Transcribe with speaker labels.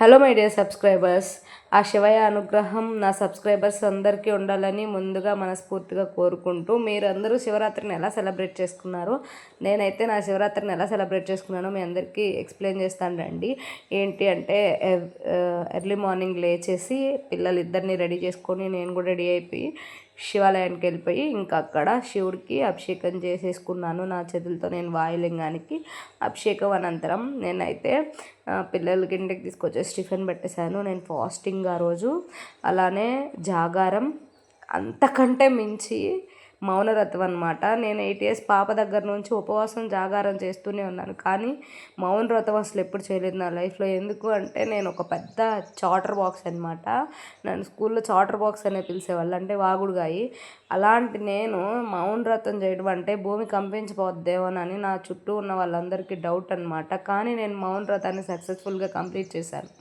Speaker 1: Hello my dear subscribers, ఆ శివయ్య అనుగ్రహం నా సబ్స్క్రైబర్స్ అందరికీ ఉండాలని ముందుగా మనస్ఫూర్తిగా కోరుకుంటూ, మీరందరూ శివరాత్రిని ఎలా సెలబ్రేట్ చేసుకున్నారో, నేనైతే నా శివరాత్రిని ఎలా సెలబ్రేట్ చేసుకున్నానో మీ అందరికీ ఎక్స్ప్లెయిన్ చేస్తాను రండి. ఏంటి అంటే ఎర్లీ మార్నింగ్ లేచేసి పిల్లలిద్దరిని రెడీ చేసుకొని నేను కూడా రెడీ అయిపోయి శివాలయానికి వెళ్ళిపోయి ఇంకా అక్కడ శివుడికి అభిషేకం చేసేసుకున్నాను. నా చేతులతో నేను వాయులింగానికి అభిషేకం అనంతరం నేనైతే పిల్లలకి ఇంటికి తీసుకొచ్చేసి టిఫిన్ పెట్టేశాను. నేను ఫాస్టింగ్ ఆ రోజు, అలానే జాగారం, అంతకంటే మించి మౌనవ్రతం అనమాట. నేను 8 ఇయర్స్ పాప దగ్గర నుంచి ఉపవాసం జాగారం చేస్తూనే ఉన్నాను, కానీ మౌనవ్రతం అసలు ఎప్పుడు చేయలేదు నా లైఫ్లో. ఎందుకు అంటే నేను ఒక పెద్ద చాటర్ బాక్స్ అనమాట. నన్ను స్కూల్లో చాటర్ బాక్స్ అనే పిలిచేవాళ్ళు, అంటే వాగుడుగాయి. అలాంటి నేను మౌనవ్రతం చేయడం అంటే భూమి కంపించిపోద్దేమోనని నా చుట్టూ ఉన్న వాళ్ళందరికీ డౌట్ అనమాట. కానీ నేను మౌనవ్రతాన్ని సక్సెస్ఫుల్గా కంప్లీట్ చేశాను.